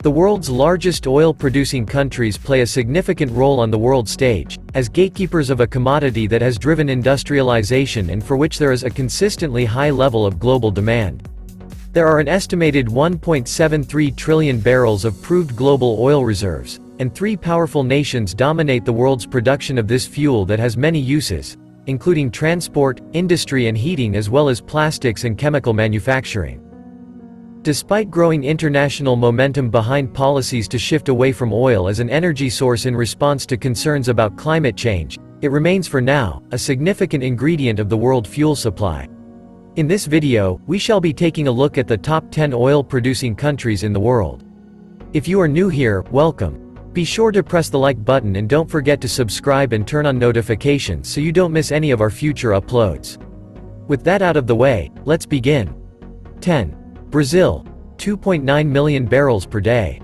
The world's largest oil-producing countries play a significant role on the world stage, as gatekeepers of a commodity that has driven industrialization and for which there is a consistently high level of global demand. There are an estimated 1.73 trillion barrels of proved global oil reserves, and three powerful nations dominate the world's production of this fuel that has many uses, including transport, industry and heating, as well as plastics and chemical manufacturing. Despite growing international momentum behind policies to shift away from oil as an energy source in response to concerns about climate change, it remains for now a significant ingredient of the world fuel supply. In this video, we shall be taking a look at the top 10 oil-producing countries in the world. If you are new here, welcome. Be sure to press the like button and don't forget to subscribe and turn on notifications so you don't miss any of our future uploads. With that out of the way, let's begin. 10. Brazil, 2.9 million barrels per day.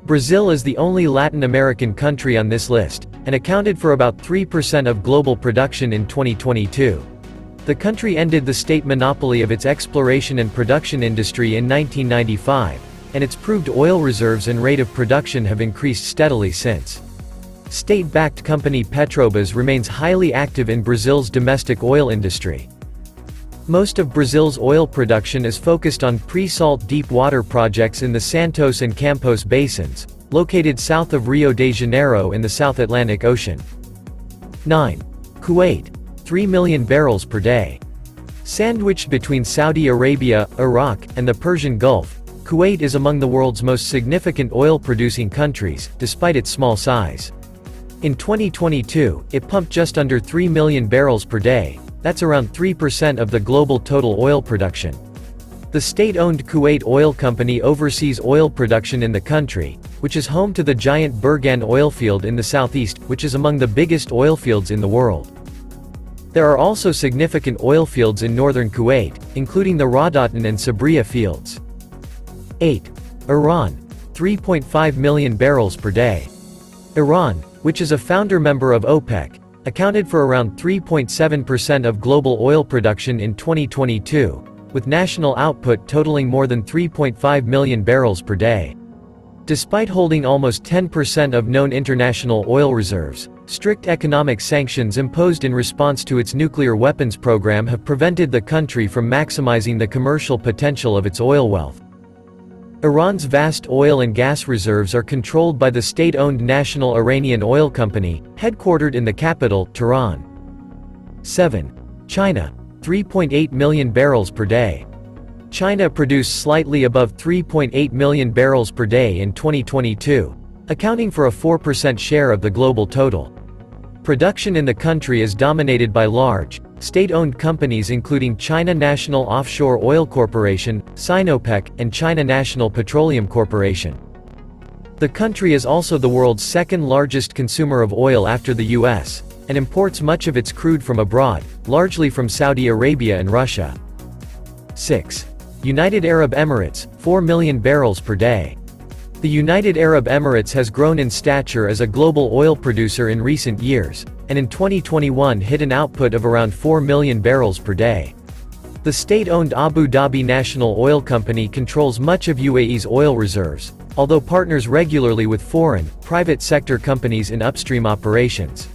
Brazil is the only Latin American country on this list, and accounted for about 3% of global production in 2022. The country ended the state monopoly of its exploration and production industry in 1995, and its proved oil reserves and rate of production have increased steadily since. State-backed company Petrobras remains highly active in Brazil's domestic oil industry. Most of Brazil's oil production is focused on pre-salt deep water projects in the Santos and Campos basins, located south of Rio de Janeiro in the South Atlantic Ocean. 9. Kuwait, 3 million barrels per day. Sandwiched between Saudi Arabia, Iraq, and the Persian Gulf, Kuwait is among the world's most significant oil-producing countries, despite its small size. In 2022, it pumped just under 3 million barrels per day. That's around 3% of the global total oil production. The state-owned Kuwait Oil Company oversees oil production in the country, which is home to the giant Burgan oil field in the southeast, which is among the biggest oil fields in the world. There are also significant oil fields in northern Kuwait, including the Rawdatan and Sabriya fields. 8. Iran, 3.5 million barrels per day. Iran, which is a founder member of OPEC, accounted for around 3.7% of global oil production in 2022, with national output totaling more than 3.5 million barrels per day. Despite holding almost 10% of known international oil reserves, strict economic sanctions imposed in response to its nuclear weapons program have prevented the country from maximizing the commercial potential of its oil wealth. Iran's vast oil and gas reserves are controlled by the state-owned National Iranian Oil Company, headquartered in the capital, Tehran. 7. China, 3.8 million barrels per day. China produced slightly above 3.8 million barrels per day in 2022, accounting for a 4% share of the global total. Production in the country is dominated by large, state-owned companies including China National Offshore Oil Corporation, Sinopec, and China National Petroleum Corporation. The country is also the world's second-largest consumer of oil after the US, and imports much of its crude from abroad, largely from Saudi Arabia and Russia. 6. United Arab Emirates, 4 million barrels per day. The United Arab Emirates has grown in stature as a global oil producer in recent years, and in 2021 hit an output of around 4 million barrels per day. The state-owned Abu Dhabi National Oil Company controls much of UAE's oil reserves, although partners regularly with foreign, private sector companies in upstream operations.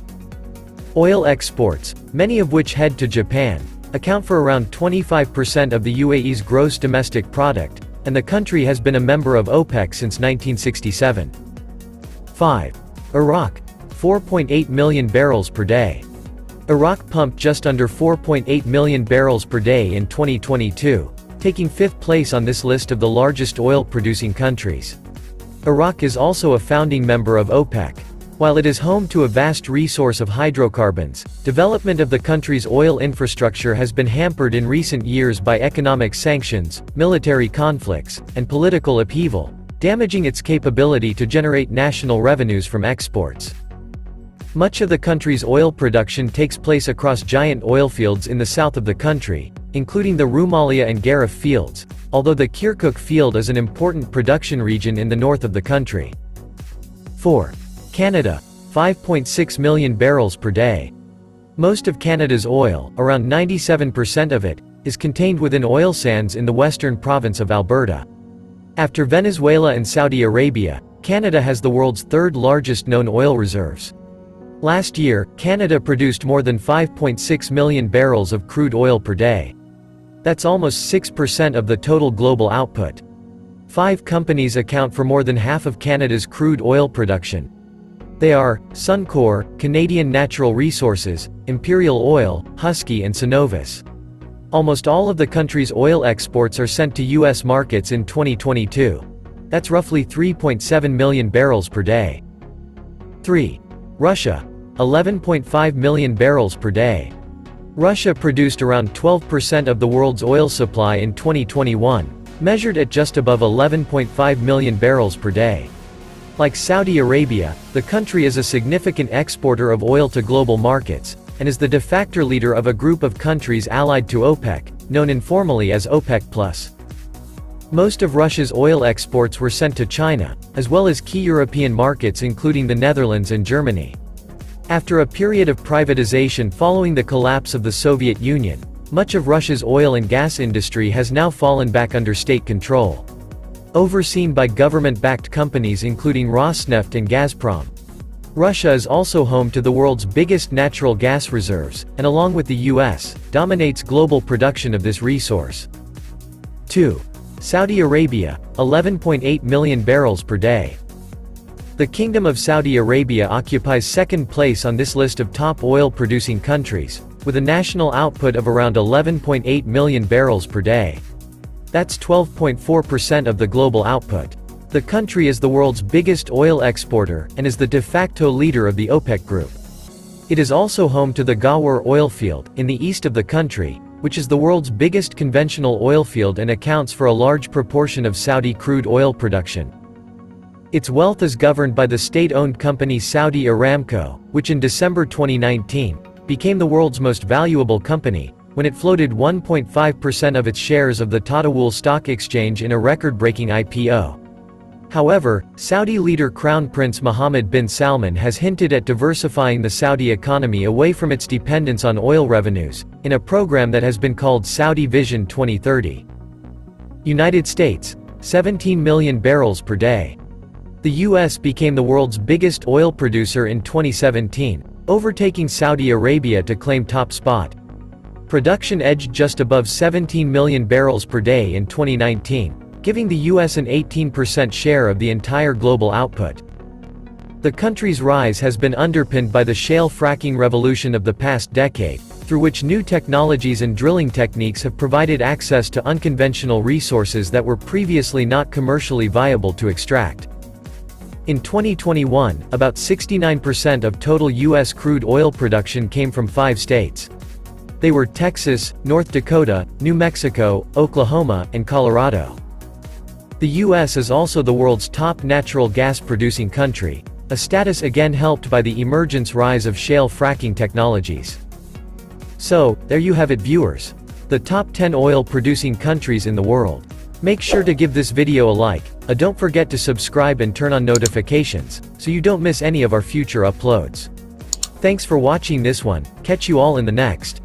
Oil exports, many of which head to Japan, account for around 25% of the UAE's gross domestic product, and the country has been a member of OPEC since 1967. 5. Iraq, 4.8 million barrels per day. Iraq pumped just under 4.8 million barrels per day in 2022, taking 5th place on this list of the largest oil-producing countries. Iraq is also a founding member of OPEC. While it is home to a vast resource of hydrocarbons, development of the country's oil infrastructure has been hampered in recent years by economic sanctions, military conflicts, and political upheaval, damaging its capability to generate national revenues from exports. Much of the country's oil production takes place across giant oil fields in the south of the country, including the Rumalia and Garif fields, although the Kirkuk field is an important production region in the north of the country. 4. Canada, 5.6 million barrels per day. Most of Canada's oil, around 97% of it, is contained within oil sands in the western province of Alberta. After Venezuela and Saudi Arabia, Canada has the world's third largest known oil reserves. Last year, Canada produced more than 5.6 million barrels of crude oil per day. That's almost 6% of the total global output. 5 companies account for more than half of Canada's crude oil production. They are Suncor, Canadian Natural Resources, Imperial Oil, Husky and Cenovus. Almost all of the country's oil exports are sent to U.S. markets in 2022. That's roughly 3.7 million barrels per day. 3. Russia. 11.5 million barrels per day. Russia produced around 12% of the world's oil supply in 2021, measured at just above 11.5 million barrels per day. Like Saudi Arabia, the country is a significant exporter of oil to global markets, and is the de facto leader of a group of countries allied to OPEC, known informally as OPEC+. Most of Russia's oil exports were sent to China, as well as key European markets including the Netherlands and Germany. After a period of privatization following the collapse of the Soviet Union, much of Russia's oil and gas industry has now fallen back under state control. Overseen by government-backed companies including Rosneft and Gazprom. Russia is also home to the world's biggest natural gas reserves, and along with the US, dominates global production of this resource. 2. Saudi Arabia, 11.8 million barrels per day. The Kingdom of Saudi Arabia occupies second place on this list of top oil-producing countries, with a national output of around 11.8 million barrels per day. That's 12.4% of the global output. The country is the world's biggest oil exporter, and is the de facto leader of the OPEC group. It is also home to the Ghawar oil field, in the east of the country, which is the world's biggest conventional oil field and accounts for a large proportion of Saudi crude oil production. Its wealth is governed by the state-owned company Saudi Aramco, which in December 2019, became the world's most valuable company, when it floated 1.5% of its shares of the Tadawul Stock Exchange in a record-breaking IPO. However, Saudi leader Crown Prince Mohammed bin Salman has hinted at diversifying the Saudi economy away from its dependence on oil revenues, in a program that has been called Saudi Vision 2030. United States. 17 million barrels per day. The U.S. became the world's biggest oil producer in 2017, overtaking Saudi Arabia to claim top spot. Production edged just above 17 million barrels per day in 2019, giving the U.S. an 18% share of the entire global output. The country's rise has been underpinned by the shale fracking revolution of the past decade, through which new technologies and drilling techniques have provided access to unconventional resources that were previously not commercially viable to extract. In 2021, about 69% of total U.S. crude oil production came from 5 states. They were Texas, North Dakota, New Mexico, Oklahoma, and Colorado. The U.S. is also the world's top natural gas-producing country, a status again helped by the rise of shale fracking technologies. So, there you have it viewers. The top 10 oil-producing countries in the world. Make sure to give this video a like, and don't forget to subscribe and turn on notifications, so you don't miss any of our future uploads. Thanks for watching this one, catch you all in the next.